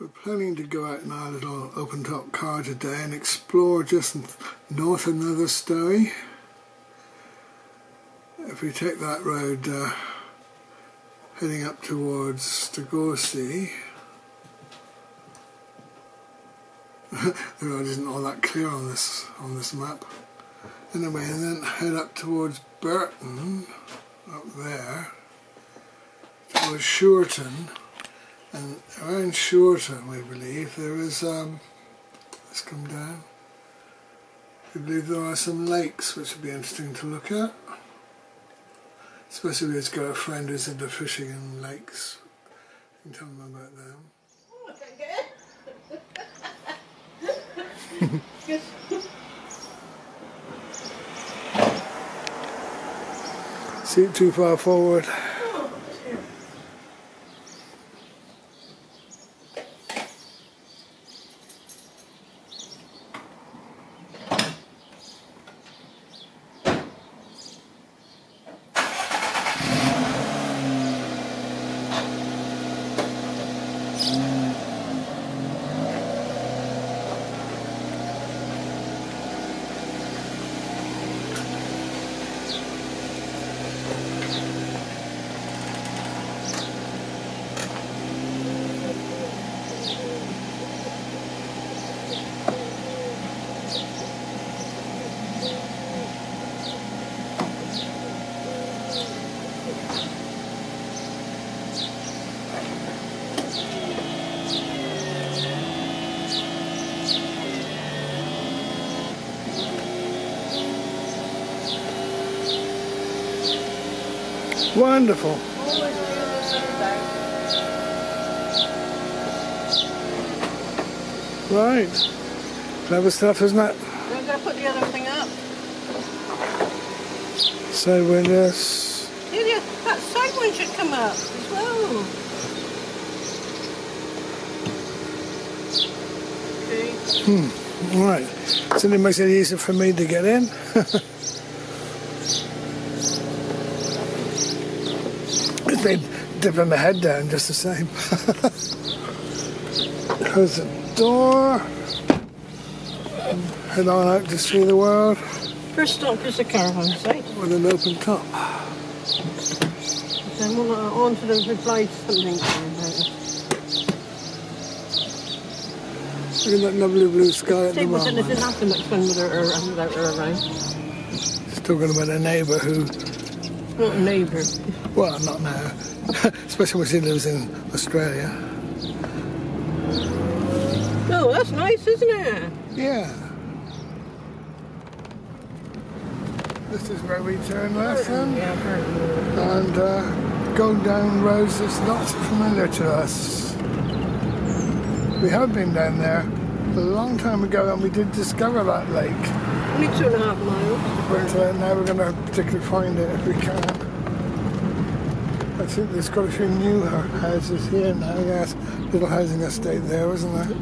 We're planning to go out in our little open-top car today and explore just north of Nether Stowey. If we take that road heading up towards Stagorsey, the road isn't all that clear on this map. Anyway, and then head up towards Burton, up there, towards Shorten. And around Shorten, we believe, there is, let's come down, we believe there are some lakes which would be interesting to look at. Especially if you've got a friend who's into fishing in lakes. You can tell them about them. See it too far forward. Wonderful. Right. Clever stuff, isn't it? I'm going to put the other thing up. Side windows. Yeah, that side one should come up as well. Okay. Right. So it makes it easier for me to get in. They'd dipping my head down just the same. Close the door. Head on out to see the world. First stop is the caravan site. With an open top. Then we'll on to the reply to something. Look at that lovely blue sky at the moment. Didn't have so much fun without her around. Just talking about a neighbour who... Not a neighbour. Well, not now. Especially when she lives in Australia. Oh, that's nice, isn't it? Yeah. This is where we turn left then. Yeah, Burton. And going down roads that's not so familiar to us. We have been down there a long time ago and we did discover that lake. Only 2.5 miles. But now we're going to particularly find it if we can. I think there's quite a few new houses here now. Yes, little housing estate there, isn't there?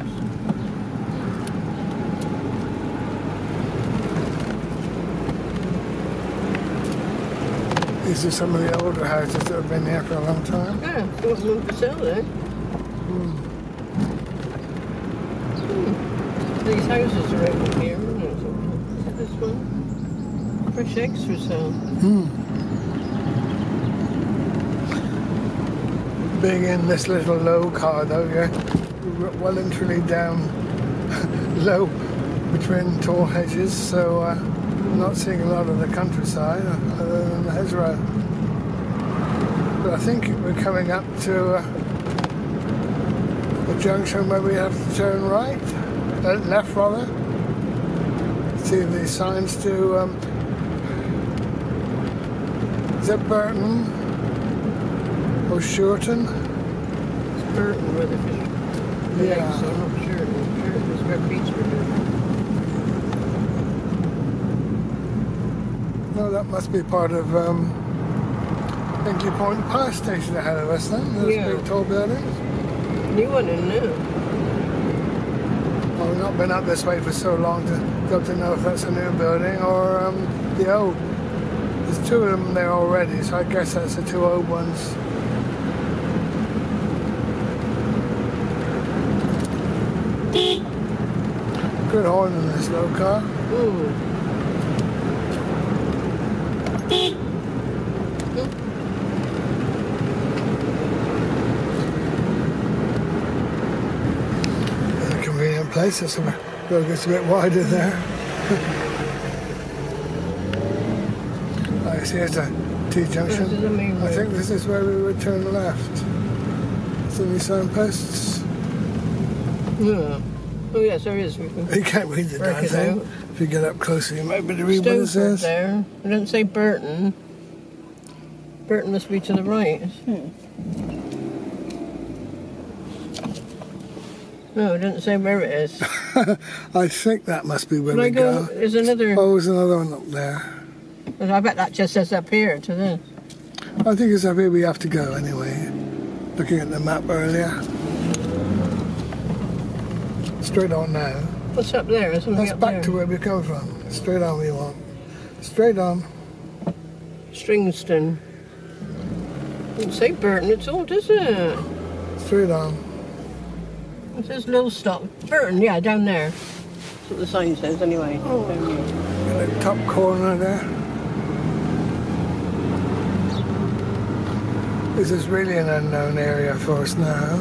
These are some of the older houses that have been here for a long time. Yeah, there's one for sale there. These houses are over here, isn't it? This one? Fresh eggs for sale. Being in this little low car though, yeah, well and truly down low between tall hedges, so not seeing a lot of the countryside other than the hedgerow. But I think we're coming up to a junction where we have to turn right, left rather. See the signs to, is that Burton? Or Shorten? It's Burton where the fish. Yeah. So I'm not sure. Shorten is where beach were doing. No, that must be part of Hinkley Point Power Station ahead of us then. Those big tall buildings. New one in new. Well, we've not been up this way for so long to know if that's a new building or the old. There's two of them there already, so I guess that's the two old ones. Good horn in this little car. Ooh. A convenient place. It's a road gets a bit wider there. I see it's a T-junction. This is the main I road. think this is where we would turn left. Is there any signposts? Yeah. Oh yes, there is. You can't read the Work damn it thing. out. If you get up closer, you might be able to read what it Stowford says. there. It doesn't say Burton. Burton must be to the right. No, it doesn't say where it is. I think that must be where Can we I go? go. There's another. Oh, there's another one up there. I bet that just says up here to this. I think it's up here we have to go anyway. Looking at the map earlier. Straight on now. What's up there? There's something That's up back there. to where we come from. Straight on we want. Straight on. Stringston. Doesn't say Burton at all, does it? Straight on. It says Little Stop. Burton, yeah, down there. That's what the sign says anyway. Oh. Down here. In the top corner there. This is really an unknown area for us now.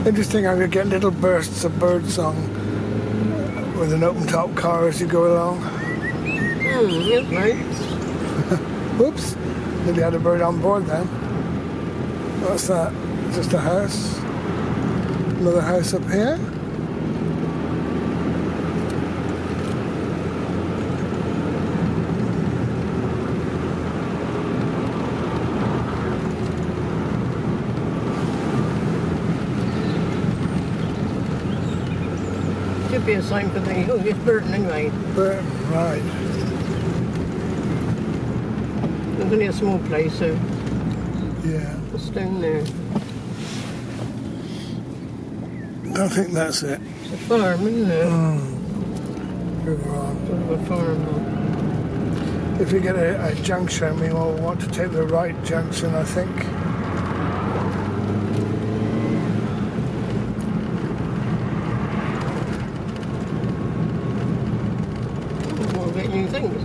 Interesting how you get little bursts of birdsong with an open top car as you go along. Yes, right. Whoops, maybe had a bird on board then. What's that? Just a house? Another house up here? Should be a sign for the. Oh, it's Burton anyway. Burton, right. It's only a small place, so Yeah. it's down there. I think that's it. It's a farm, isn't it? Further on. Sort of a farm. If we get a junction, we will want to take the right junction, I think. We'll get new things.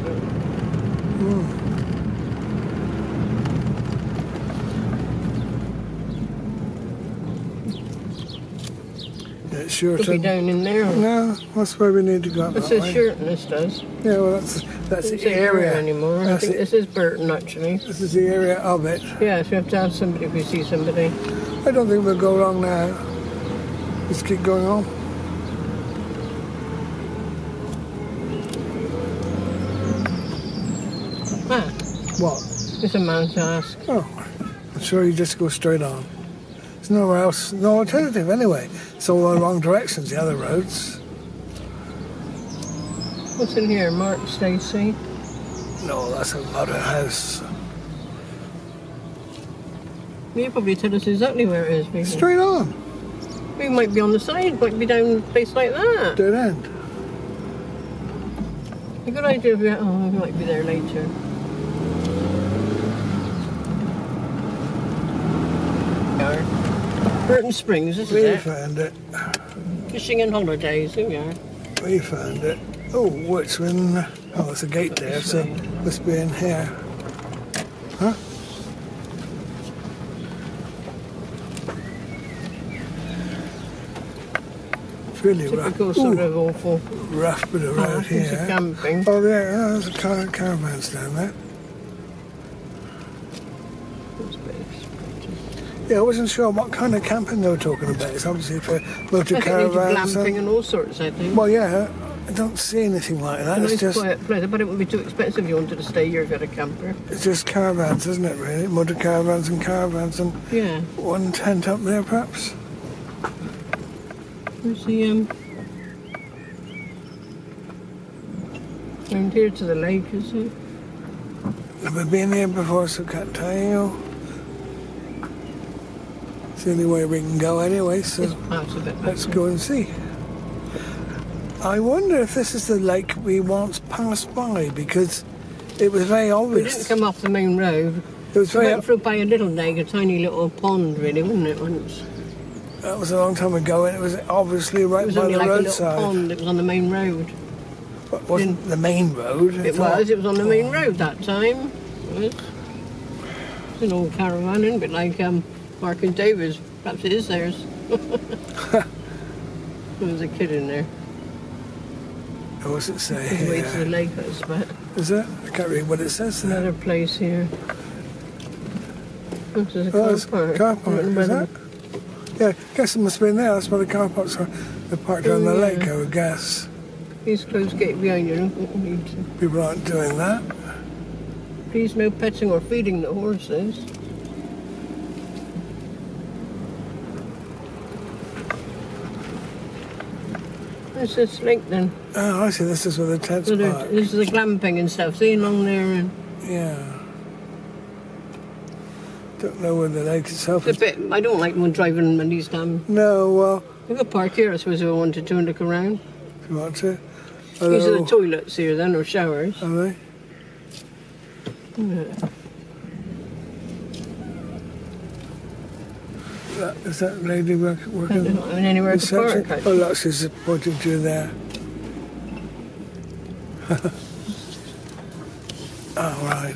It's sure Could be to. down in there. No, that's where we need to go. It That says way. Shirton, this does. Yeah, well, that's Doesn't the say Burton area. anymore. I That's think it. this is Burton actually. This is the area of it. Yeah, so we have to ask somebody if we see somebody. I don't think we'll go wrong now. Let's keep going on. Ah, What? there's a man to ask. Oh, I'm sure you just go straight on. There's nowhere else, no alternative anyway. It's all the wrong directions, the other roads. What's in here? Mark Stacey. No, that's a mother house. You probably tell us exactly where it is, maybe. Straight on. We might be on the side, might be down a place like that. Dead end. A good idea if we, oh, we might be there later. Burton Springs, this is We it. found it. Fishing and holidays, here we are. We found it. Oh, which one? Oh, there's a gate there, so must be in here. Huh? It's really Typical rough. sort Ooh, of awful. rough bit of road It's a here. camping. Oh, there's a caravans down there. That's a bit expensive. Yeah, I wasn't sure what kind of camping they were talking about. It's obviously for motor I think they do caravans. glamping and all sorts, I think. Well, yeah, I don't see anything like that. A It's nice just, quiet place, but it wouldn't be too expensive if you wanted to stay here if you had a camper. it's just caravans, isn't it? Really, motor caravans, and Yeah. one tent up there, perhaps. Where's the round here to the lake, is it? Never been here before, so can't tell you. It's the only way we can go anyway, so This part's a bit let's better. go and see. I wonder if this is the lake we once passed by, because It was very We obvious. didn't come off the main road. It was We very. went through by a little lake, a tiny little pond, really, wasn't it? Once That was a long time ago, and it was obviously right it was by only the like a little roadside. pond. It was on the main road. It wasn't the main road. It was. It was on the main road that time. It was an old caravan, isn't it? Like Mark and David's. Perhaps it is theirs. There was a kid in there. What's it say His way to the here? lake, I expect. Is it? I can't read what it says there. Another place here. Oh, there's a Oh, car it's park. car park, I don't know is whether- that? Yeah, I guess it must have been there. That's where the car parks are. They're parked on the Oh, yeah. lake, I would guess. Please close gate behind you. Don't need to. People aren't doing that. Please no petting or feeding the horses. Where's this lake then? Oh, I see. This is where the tents So park. this is the glamping and stuff. See along there, and Yeah. Don't know where the lake itself it's is. a bit. I don't like when driving in these damn. No, well, We could park here. I suppose if I wanted to and look around. if you want to. These are the Hello. toilets here then, or showers. Are they? Yeah. Is that lady working? There's not even anywhere to reception? park. Oh, look, she's pointing to you there. Oh, right.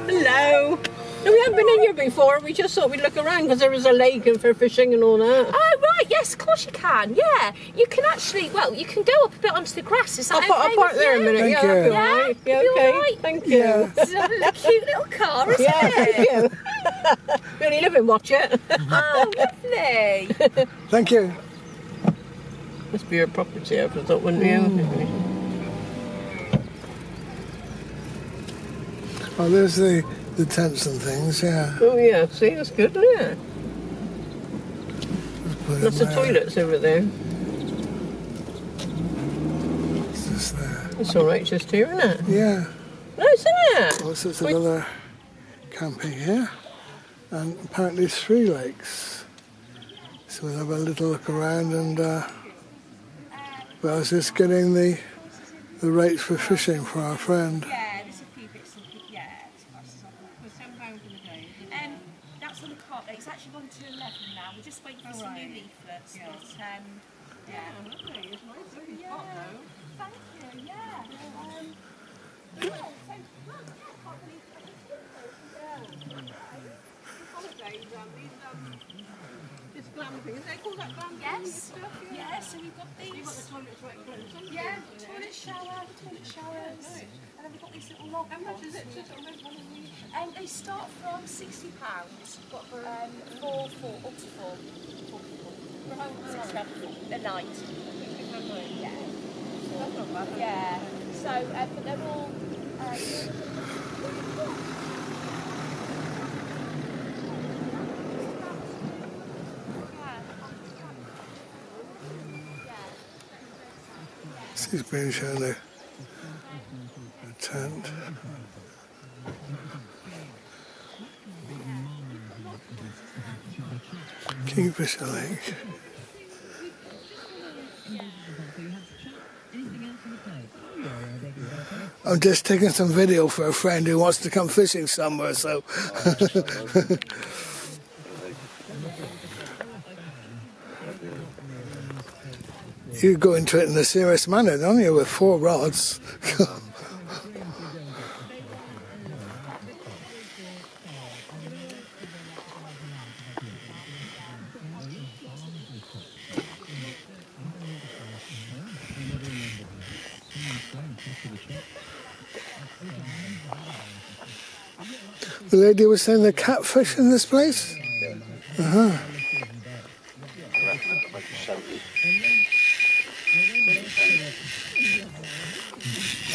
Hello. No, we haven't been in here before. We just thought we'd look around because there was a lake and for fishing and all that. Oh, right, yes, of course you can, yeah. You can actually, well, you can go up a bit onto the grass, is that I'll park there a minute. Thank Yeah, that'll be you. all right. Yeah, You okay. all right? Thank you. Yeah. It's a little cute little car, isn't Yeah, it? thank you. We only live in Watchet. Oh, lovely. Thank you. Must be your property, I thought, wouldn't you? Oh, there's the tents and things, yeah. Oh, yeah. See, that's good, isn't it? Just put it Lots of there. toilets over there. It's just there. It's all right just here, isn't it? Yeah. Nice, isn't it? Well, so it's another camping here. And apparently 3 lakes. So we'll have a little look around and well, I was just getting the rates for fishing for our friend. Yeah, there's a few bits of, yeah, it's prices on that. That's on the cart. It's actually gone to 11 now. We're just waiting for some new leaflets. Yeah. But, yeah. Lovely. It's nice looking Yeah. spot, though. Thank you, yeah. So, well, yeah, can't believe it. Holidays, this glamping, is they call that glamping? Yes. Stuff, Yeah, so we've got You've got the these. toilets right close. Yeah, toilet showers. Nice. And then we've got these little log How much is it pots. to sort of rent one of these? And they start from £60. What for? Four, up to four. For how long? A night. Yeah. That's not bad. Yeah. So, but they're all. She's been shown a tent. Kingfisher Lake. I'm just taking some video for a friend who wants to come fishing somewhere, so. You go into it in a serious manner, don't you, with 4 rods? The lady was saying the catfish in this place? Uh-huh.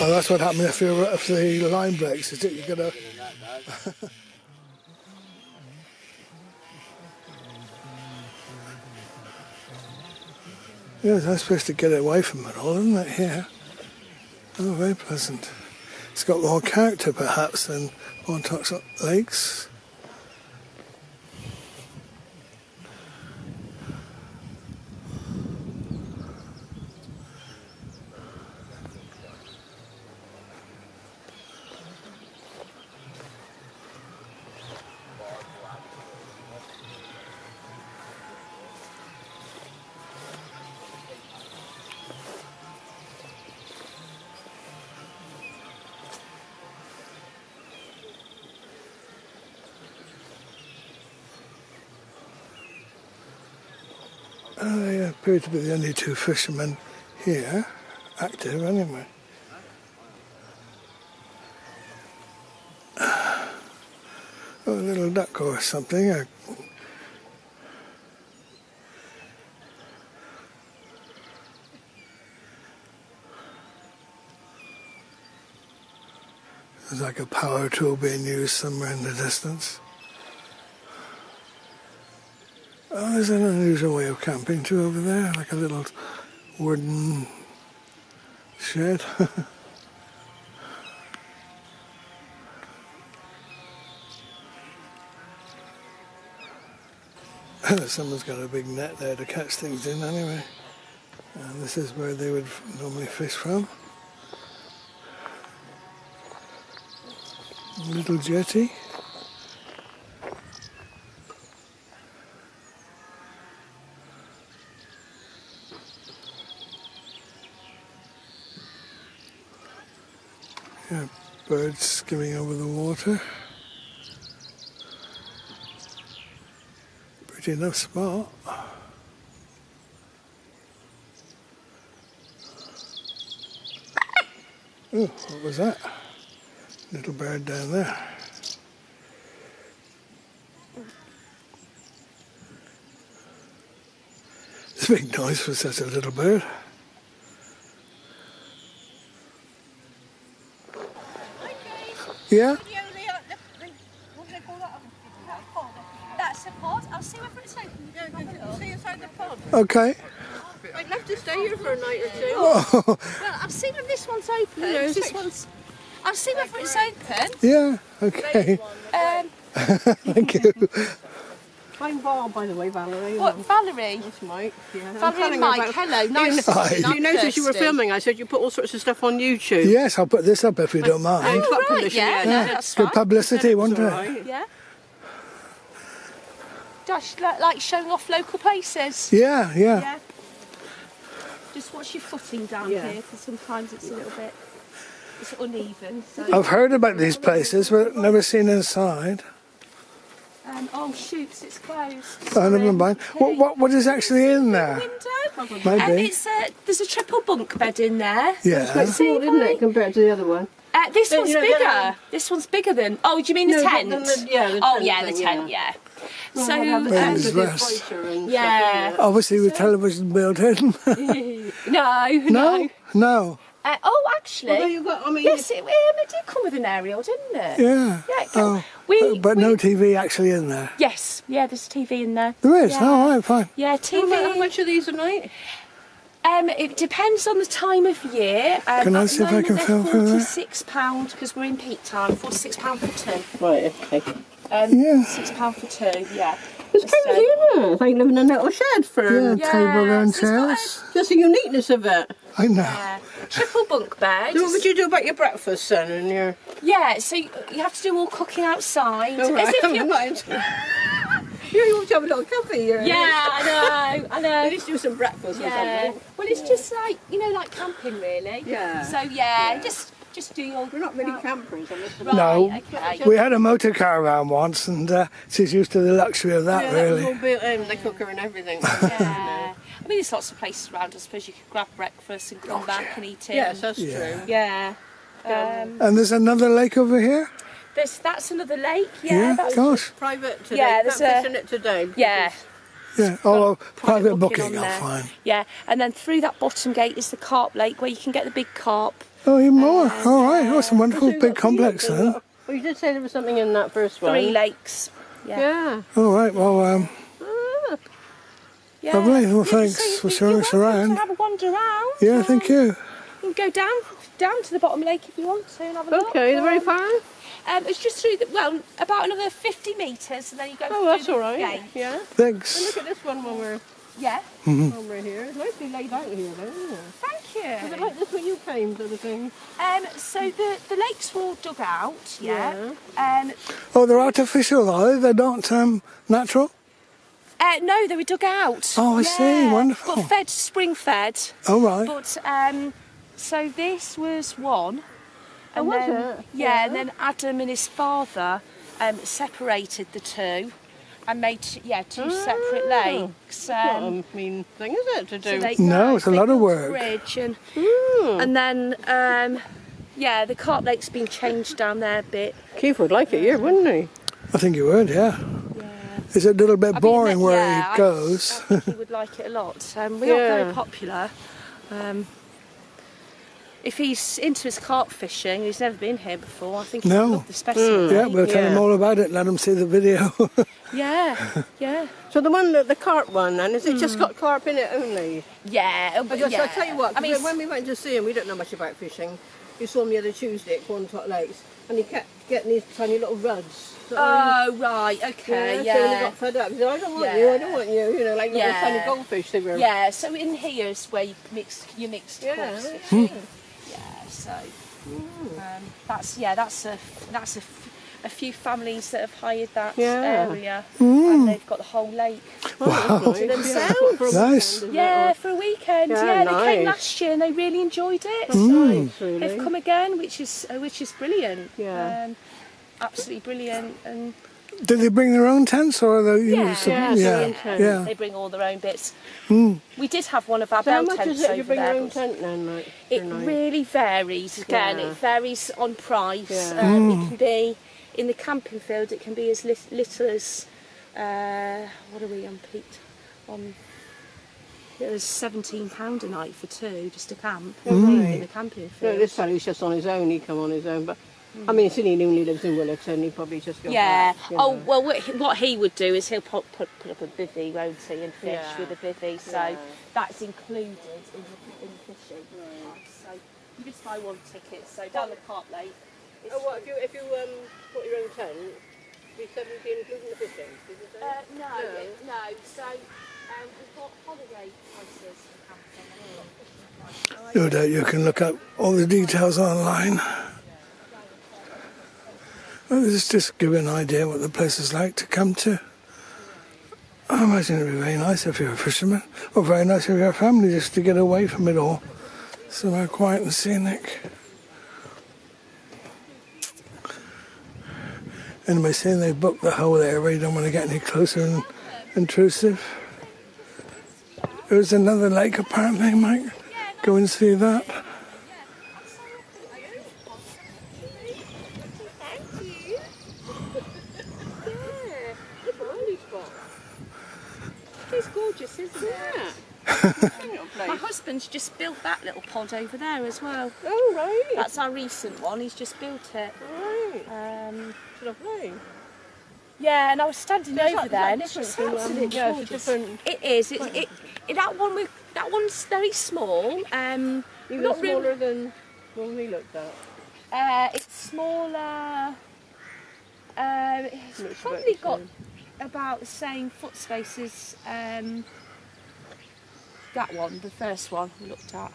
Oh, that's what happened if the line breaks, is it? You're gonna. Yeah, I'm supposed to get away from it all, isn't it? Here. Oh, very pleasant. It's got more character, perhaps, than Montauk Lakes. They appear to be the only two fishermen here, active anyway. Oh, a little duck or something. There's like a power tool being used somewhere in the distance. Oh, there's an unusual way of camping too over there, like a little wooden shed. Someone's got a big net there to catch things in anyway. And this is where they would normally fish from. A little jetty. Yeah, birds skimming over the water. Pretty enough spot. Oh, what was that? Little bird down there. It's a big noise for such a little bird. Yeah? What do they call that? That's a pod. I'll see whether it's open. Yeah, see inside the pod. Okay. I'd love to stay here for a night or two. Oh, Well, I'll see when this one's open. This one's. I'll see whether it's open. yeah, okay. Thank you. I'm Val, by the way, Valerie. What, Valerie? That's Mike. Yeah. Valerie and Mike, hello. Nice to meet you. You noticed you were Kirsty. filming. I said you put all sorts of stuff on YouTube. Yes, I'll put this up if you don't mind. Got Right, permission, yeah, no, Yeah, that's good fine. publicity, wasn't it? Right. Yeah. Just like showing off local places. Yeah, yeah. Yeah. Just watch your footing down Yeah. here, because sometimes it's a little bit, it's uneven. So. I've heard about these places, but never seen inside. Oh shoots, it's closed. Oh, never mind. What is actually in there? Window. Maybe. There's a triple bunk bed in there. Yeah. Quite small, isn't it, compared to the other one? This But, one's you know, bigger. they're- This one's bigger than. Oh, do you mean the No, tent? yeah, the oh tent yeah, the thing, tent. Yeah. Well, So I'd have the Maybe tent it's with the worse. equator and Yeah. stuff, Obviously with television built in. no. No. Actually. Although you've got, I mean, Yes, it did come with an aerial, didn't it? Yeah. Yeah, it Oh, we, but no TV actually in there. Yes, yeah, there's TV in there. There is. Yeah. Oh, right, fine. Yeah, TV. how much are these a night? It depends on the time of year. Can I see if I can film through there? £46 because we're in peak time. £46 for two. Right, okay. Yeah. £6 for two. Yeah. It's cosy, isn't it? It's like living in a little shed for Yeah, table and so it's got chairs. just the uniqueness of it. I know. triple bunk bed. So what would you do about your breakfast then and your... Yeah, so you have to do all cooking outside. Oh, right. As if I'm you're... not into... You want to have a little coffee here. Yeah, I At know. least do some breakfast or Yeah. something. Well, it's just like, like camping really. Yeah. So yeah, just do your... We're not really campers, I must admit. No. Okay. We had a motor car around once, and she's used to the luxury of that, Yeah, that was really. all built in, the cooker and everything. Yeah. I mean, there's lots of places around. I suppose you could grab breakfast and come back and eat it. Yes, that's Yeah. true. Yeah. And there's another lake over here? That's another lake. Yeah, Yeah. That's gosh. Private today. Yeah, Can't there's fish in it today. yeah. Yeah, oh, private booking booking, on oh, there. fine. Yeah, and then through that bottom gate is the carp lake where you can get the big carp. Oh, even more. All right, that's a wonderful big complex then. Well, you did say there was something in that first one. 3 lakes. Yeah. Yeah. All right, well, Yeah. lovely. Well, Yeah, thanks so for you're showing us welcome around. to have a wander around. Yeah, thank you. You can go down to the bottom lake if you want to and have a look. Okay, very far? It's just through about another 50 metres and then you go Oh, through that's the all right. gate. Yeah. Well, Thanks. look at this one when Yeah. we're here. It's nicely laid out here, though, isn't it? Thank Is it you. like this when you came, sort of thing? So the lakes were all dug out, yeah. Oh, they're artificial, are they? They're not natural? No, they were dug out. Oh, I see. Wonderful. But spring fed. Oh, right. But so this was one. And was then, it? Yeah, and then Adam and his father separated the two. and made two separate lakes. Not a mean thing, is it, to do? No, it's a lot of work. Bridge and then the Carp Lake's been changed down there a bit. Keith would like it here, wouldn't he? I think you would, yeah. It's a little bit boring where he goes. I think he would like it a lot. We are very popular. If he's into his carp fishing, he's never been here before, I think he'd love the specimen. Yeah, we'll tell him all about it, let him see the video. Yeah. So the carp one, then, is it just got carp in it only? Yeah. I'll tell you what, when we went to see him, we don't know much about fishing. We saw him the other Tuesday at Corntot Lakes, and he kept getting these tiny little ruds. Right, okay, So when he got fed up, he said, I don't want you, you know, like little tiny goldfish they were. Yeah, so in here is where you mixed crops fishing. So that's a few families that have hired that area, and they've got the whole lake to themselves. Nice. Yeah, for a weekend. Yeah, they came last year and they really enjoyed it. Nice, really. They've come again, which is brilliant. Yeah. Absolutely brilliant. And did they bring their own tents or they they bring all their own bits. We did have one of our bell tents over there. How much is it you bring your own tent then? It really varies. Again, it varies on price. It can be in the camping field. It can be as little as what are we on, Pete? It was £17 a night for two just to camp in the camping field. No, this fellow's just on his own. He come on his own, but. I mean, since he only lives in Willerton, he probably just go back, well, what he would do is he'll put up a bivvy, won't he, and fish with a bivvy. So that's included in the fishing. Right. So you just buy one ticket. So down the Carp Lake. What if you put your own tent? Be 17 including the fishing? Did you say? No. So we've got holiday prices for camping. No doubt you can look up all the details online. Well, this is just give you an idea what the place is like to come to. I imagine it would be very nice if you're a fisherman, or very nice if you're a family, just to get away from it all. Somewhere quiet and scenic. Anyway, saying they booked the whole area, you don't want to get any closer and intrusive. There's another lake apparently, Mike. Go and see that. It's gorgeous, isn't it? My husband's just built that little pod over there as well. Oh, right. That's our recent one. He's just built it. Right. Lovely. Yeah, and I was standing over there, and it's just absolutely gorgeous. It is. That one's very small. Even smaller than when we looked at. It's smaller. It's probably got about the same foot space as that one, the first one we looked at.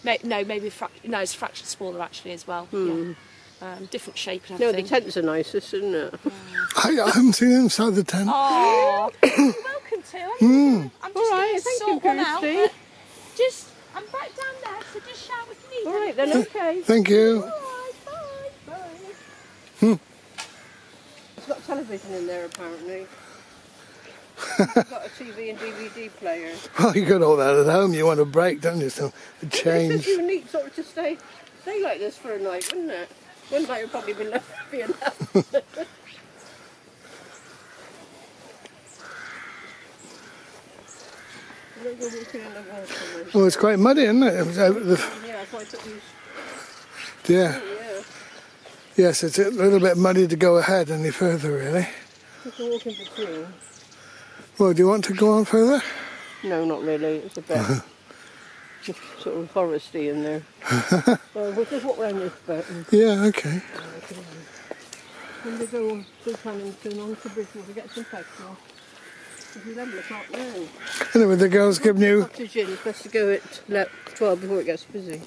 Maybe it's a fraction smaller actually as well. Yeah. Different shape and everything. No, the tents are nicest, isn't it? I haven't seen inside the tent. Oh, you're welcome to. I'm just going to sort one out. I'm back down there, so just shout if you need. All right then, okay. Thank you. All right, bye. Bye. It's got television in there apparently. It's got a TV and DVD player. Well, you got all that at home. You want a break, don't you? So a change. It's just neat sort of to stay like this for a night, wouldn't it? One night would probably be enough. Well, it's quite muddy, isn't it? Yeah, that's why I took these. Yeah. Yes, it's a little bit muddy to go ahead any further, really. Just a walk in between. Well, do you want to go on further? No, not really. It's a bit sort of foresty in there. Well, we'll just walk around this bit. Yeah, okay. When we go through Cannington onto Bristol to get some petrol. It's 11 o'clock now. Anyway, the girl's giving you... It's best to go at 12 before it gets busy.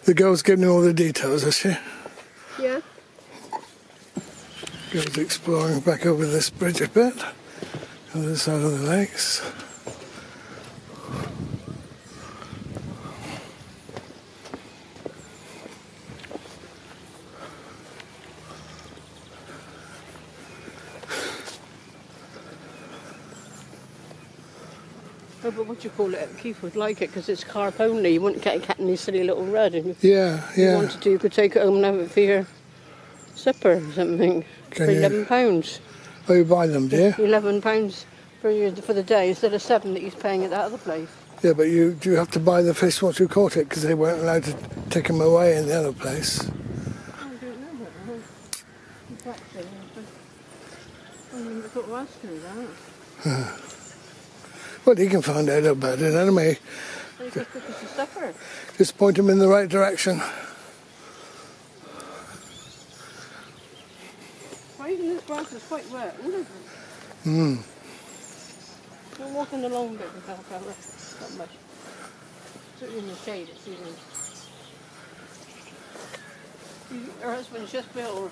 The girl's giving you all the details, is she? Yeah. Girl's exploring back over this bridge a bit. On the side of the lakes. Oh, but what do you call it? Keith would like it because it's carp only. You wouldn't get a cat in this silly little red. And if Yeah, you yeah. wanted to, you could take it home and have it for your supper or something. Can for you? £11. Oh, you buy them, do you? £11 for the day instead of £7 that he's paying at that other place. Yeah, but do you have to buy the fish once you caught it because they weren't allowed to take them away in the other place? I don't know that. I thought to ask her that. Well, he can find out about it anyway. It's just because of supper. Just point him in the right direction. Well, even this grass is quite wet, isn't it? Mm. We're walking along a bit without cover. Not much. Certainly in the shade, it's even. Her husband's just built.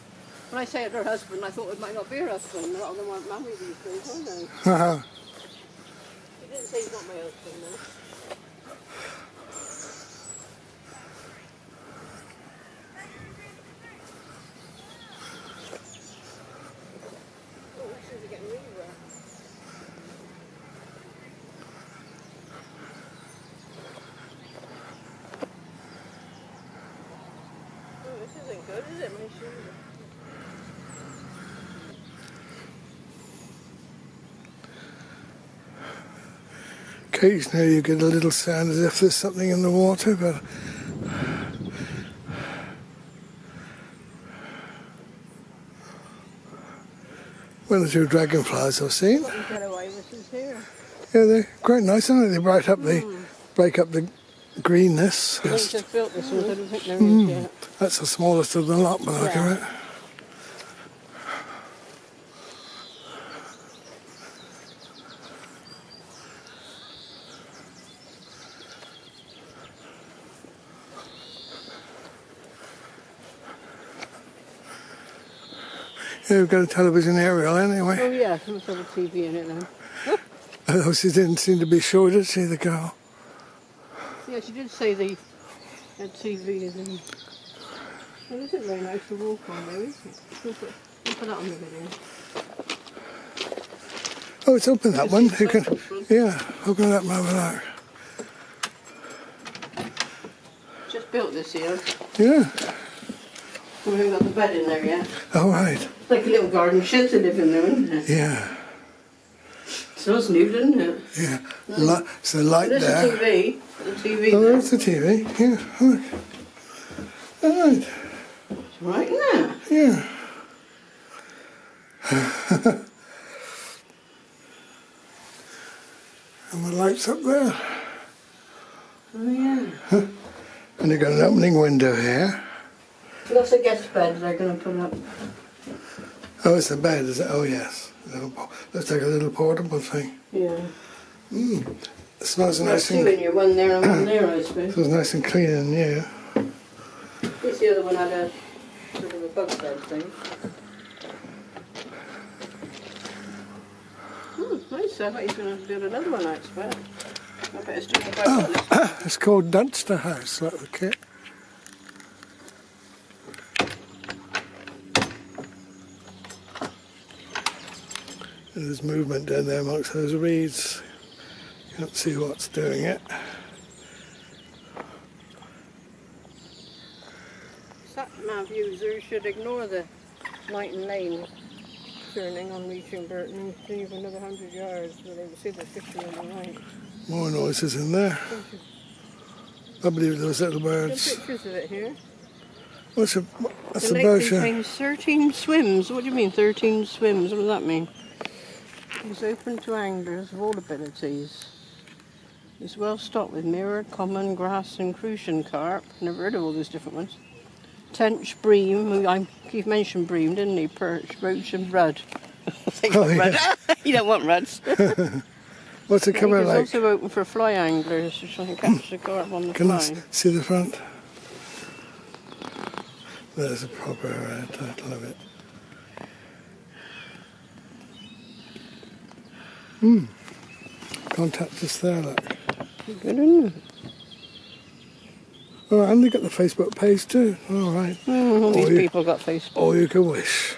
When I say it her husband, I thought it might not be her husband. A lot of them aren't married these days, aren't they? He didn't say he's not my husband, though. Oh, this is getting really wet. Oh, this isn't good, is it, my shoulder? Occasionally you get a little sound as if there's something in the water, but one or two dragonflies I've seen. What you get away with is here. Yeah, they're quite nice, aren't they? They break up the greenness. I just built this one, so I don't think there is yet. That's the smallest of the lot, by the look of it. Yeah, we've got a television aerial anyway. Oh yeah, must have a TV in it now. Although she didn't seem to be sure, did she, the girl? Yeah, she did say the TV is in. Well, it isn't very nice to walk on though, is it? We'll put that on the video. Oh, it's open, that one. You can, yeah, open that one over there. Just built this here. Yeah. We haven't got the bed in there yet. Oh, right. It's like a little garden shed to live in there, isn't it? Yeah. It smells new, doesn't it? Yeah. It's the light There's there. the TV. The TV Oh, there. there's the TV. Yeah. Look. All right. It's right, isn't it? Yeah. And the lights up there. Oh yeah. And you've got an opening window here. That's a guest bed they're going to put up. Oh, it's a bed, is it? Oh, yes. Looks like a little portable thing. Yeah. It smells nice Two and... in here, one there and one there, I suppose. Smells nice and clean in here. This the other one had a sort of a bug bed thing. Nice. I bet he's going to build another one, I expect. I bet it's just about It's called Dunster House, like the kit. There's movement down there amongst those reeds. You can't see what's doing it. Sat-nav users should ignore the night and lane turning on reaching Burton and leave another 100 yards where they will see the fishing in the night. More noises in there. I believe those little birds. Some pictures of it here. That's a The lake bird show. contains 13 swims. What do you mean 13 swims? What does that mean? It's open to anglers of all abilities. It's well stocked with mirror, common, grass and crucian carp. Never heard of all those different ones. Tench, bream, Keith mentioned bream, didn't he? Perch, roach and rudd. Yeah. You don't want rudds. What's it coming like? It's also open for fly anglers to try and catch the carp on the Can I fly. see the front? There's a proper title of it. Contact us there, look. Good, isn't it? Oh, and they got the Facebook page too. All right. All these people got Facebook. All you can wish.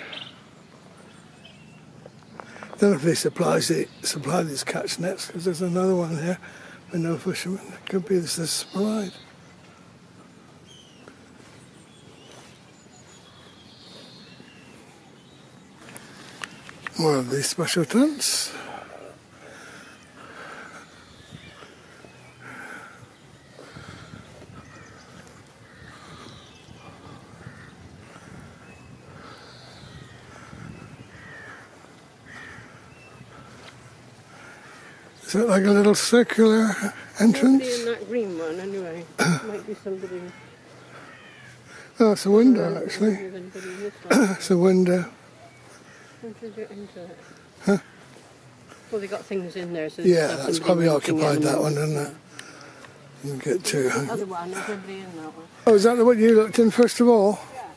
don't know if they supply these catch nets, because there's another one here with no fishermen. It could be this is supplied. More of these special tents. Is it like a little circular entrance? Nobody in that green one, anyway. Might be somebody. Oh, it's a window, actually. It's a window. How do you get into it? Huh? Well, they got things in there, so Yeah, that's probably occupied that one, isn't it? You can get to. The other one, there's nobody in that one. Oh, is that the one you looked in first of all? Yeah.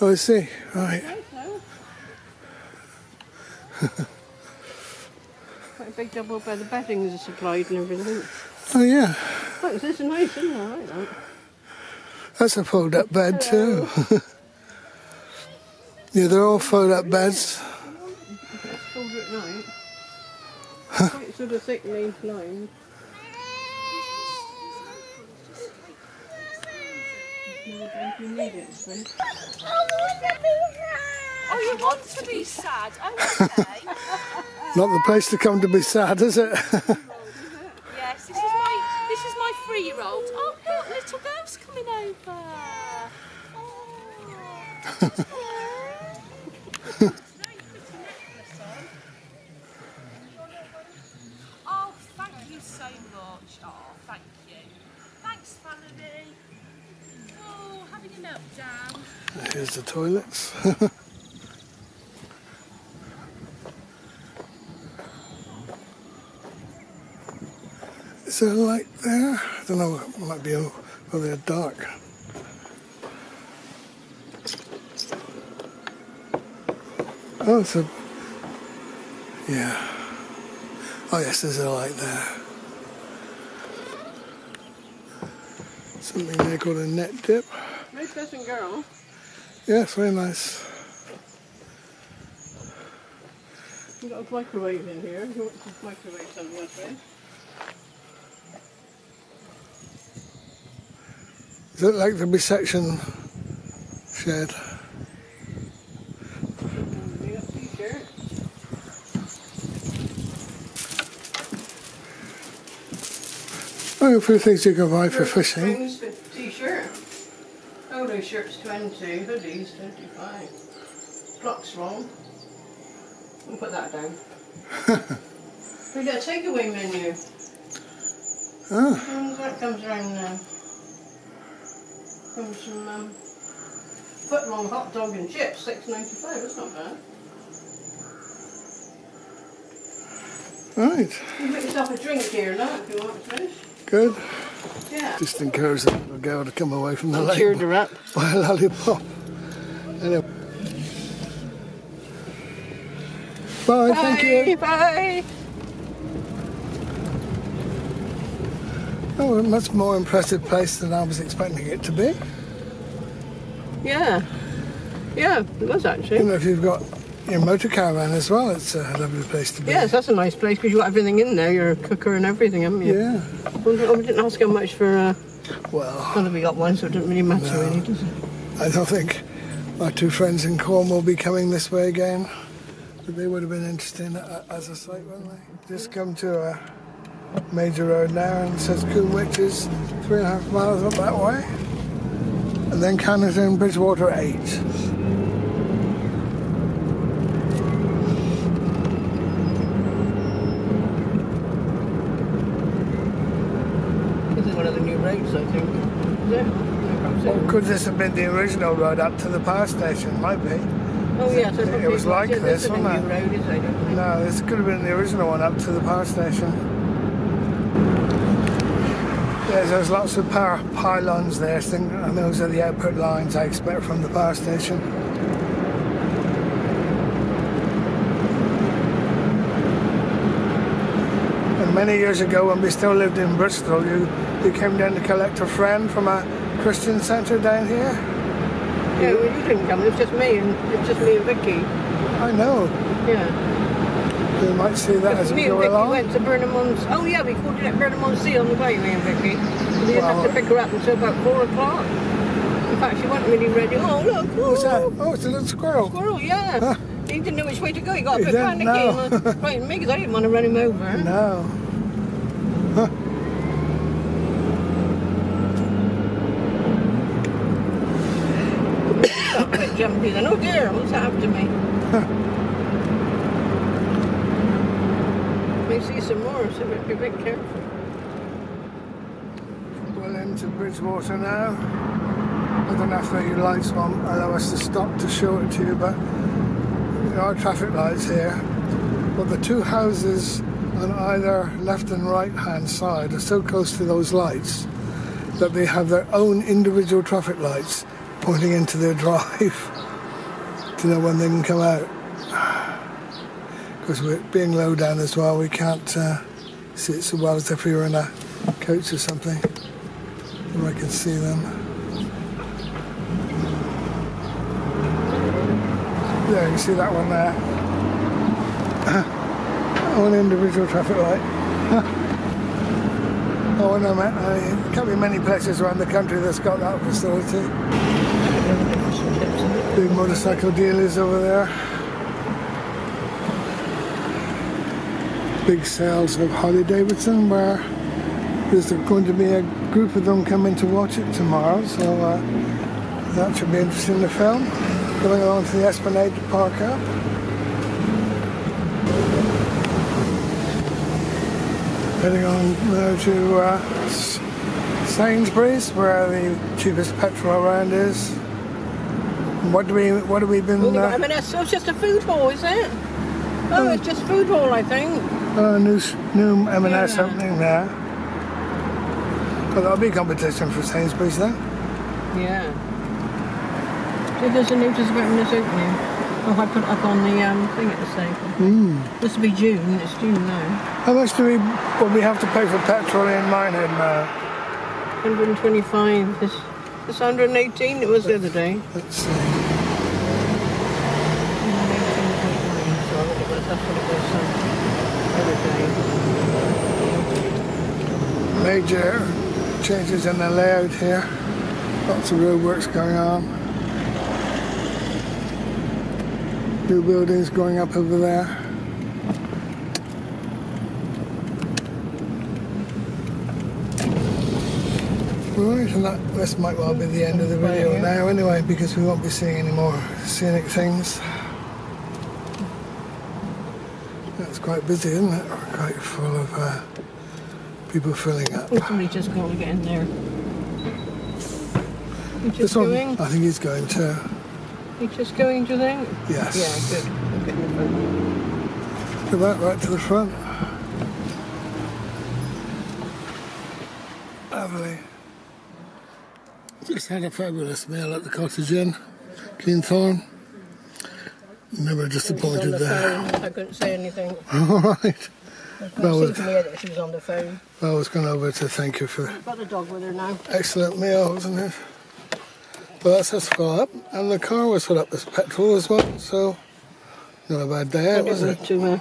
Oh, I see. Right. Quite a big double bed. The beddings are supplied and everything. Oh, yeah. Oh, this is nice, isn't it? I like that. That's a fold-up bed too. Yeah, they're all fold-up beds. It's colder at night. Quite sort of thickly lined. You need it, so. Oh, you want to be sad? Okay. Not the place to come to be sad, is it? Yes, this is my 3-year-old. Oh, look, little girl's coming over. Oh, thank you so much. Oh, thank you. Thanks, Valerie. Oh, having a meltdown. Here's the toilets. Is there a light there? I don't know, it might be over dark. Oh, it's a... yeah. Oh yes, there's a light there. Something there called a net dip. Very pleasant girl. Yes, very nice. You've got a microwave in here. You want to microwave something else, right? Is it like the reception shed? You got a t-shirt. Oh, a few things you can buy for fishing. T-shirt. Polo shirts 20, hoodies 25. Clock's wrong. We'll put that down. We got a takeaway menu. Oh. That comes around now. Comes from foot-long hot dog and chips, $6.95. That's not bad. Right. You make yourself a drink here now if you want to. Good. Yeah. Just encourage the little girl to come away from the lake. Cheered her up. By a lollipop. Anyway. Bye, thank you. Bye. Oh, a much more impressive place than I was expecting it to be. Yeah. Yeah, it was actually. You know, if you've got your motor caravan as well, it's a lovely place to be. Yes, that's a nice place because you've got everything in there, your cooker and everything, haven't you? Yeah. Well, we didn't ask how much for, Well, well, we got one, so it doesn't really matter No. really, does it? I don't think my two friends in Cornwall will be coming this way again. But they would have been interested in it as a site, wouldn't they? Just come to a major road now and it says Coomwich is 3.5 miles up that way. And then Canada and Bridgewater 8. This is one of the new roads, I think. Is it? Or could this have been the original road up to the power station? Might be. Oh yes, It was like this, wasn't it? Road, is it? I don't think. No, this could have been the original one up to the power station. Yes, there's lots of power pylons there, and those are the output lines I expect from the power station. And many years ago, when we still lived in Bristol, you came down to collect a friend from a Christian centre down here. Yeah, well, you didn't come. It was just me and Vicky. I know. Yeah. You might see that as we Me and go Vicky along. went to Burnham-on-Sea. Oh yeah, we called it at Burnham-on-Sea on the way, me and Vicky. We didn't have to pick her up until about 4 o'clock. In fact, she wasn't really ready. Oh look! What's that? Oh, it's a little squirrel. Squirrel, yeah. Huh. He didn't know which way to go. He got a He bit didn't panicky. know. And frightened me because I didn't want to run him over. No. Huh. Got a bit jumpy then. Oh dear, what's after me? We see some more, so we'll be a bit careful. Well, into Bridgewater now. I don't know if the lights won't allow us to stop to show it to you, but there are traffic lights here. But the two houses on either left and right hand side are so close to those lights that they have their own individual traffic lights pointing into their drive to know when they can come out. Because we're being low down as well, we can't see it so well as if we were in a coach or something. If I can see them. There, you see that one there. One individual traffic light. Oh, no, man, there can't be many places around the country that's got that facility. Big motorcycle dealers over there. Big sales of Harley Davidson, where there's going to be a group of them coming to watch it tomorrow, so that should be interesting to film. Going along to the Esplanade to park up. Heading on now to Sainsbury's, where the cheapest petrol around is. And what do we been? M&S, so it's just a food hall, is it? Oh, it's just food hall, I think. New M&S opening there. Well, that'll be competition for Sainsbury's then. Yeah. So there's a notice about M&S opening. Oh, I put it up on the thing at the station. This will be June. It's June now. How much will we have to pay for petrol in Minehead now? 125. It's 118. It was the other day. Let's see. 118.9. So that's what it was the other day. Major changes in the layout here. Lots of roadworks going on. New buildings going up over there. Right, and this might well be the end of the video now anyway, because we won't be seeing any more scenic things. It's quite busy, isn't it? We're quite full of people filling up. Somebody's just going to get in there. This one, I think he's going too. He's just going, do you think? Yes. Yeah, good. Okay, in the front. Go back right to the front. Lovely. Just had a fabulous meal at the Cottage Inn, Keenthorne. Never disappointed there. I couldn't say anything. All right. Well, it seemed to me that she was on the phone. I was going over to thank you for Got the dog with her now. excellent meal, wasn't it? Well, that's us full up, and the car was full up with petrol as well, so not a bad day out, was it? I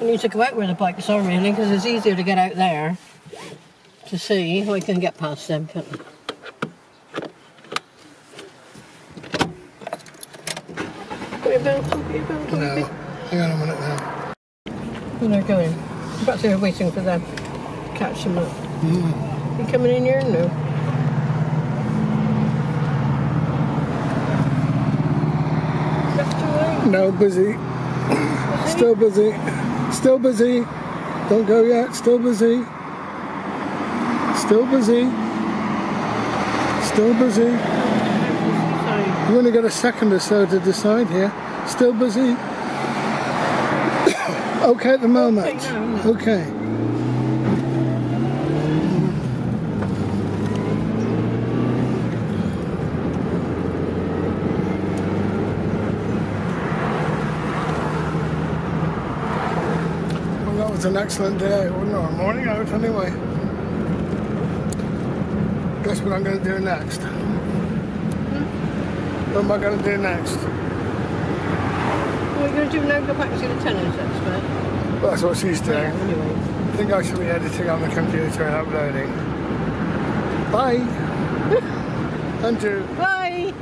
need to go out where the bikes are really, because it's easier to get out there to see how I can get past them. Put your belt on, put your belt on. No, hang on a minute now. Where they're going. Perhaps they're waiting for them to catch them up. You coming in here? No. No, busy. Still busy. Still busy. Don't go yet. Still busy. Still busy. Still busy. You've only got a second or so to decide here. Still busy. Okay at the moment. Okay. Well, that was an excellent day, wasn't it? Or morning out anyway. Guess what I'm going to do next? What am I going to do next? What are you going to do now? Go back to the tennis expert? Well, that's what she's doing. Yeah, anyway. I think I should be editing on the computer and uploading. Bye! Andrew! Bye!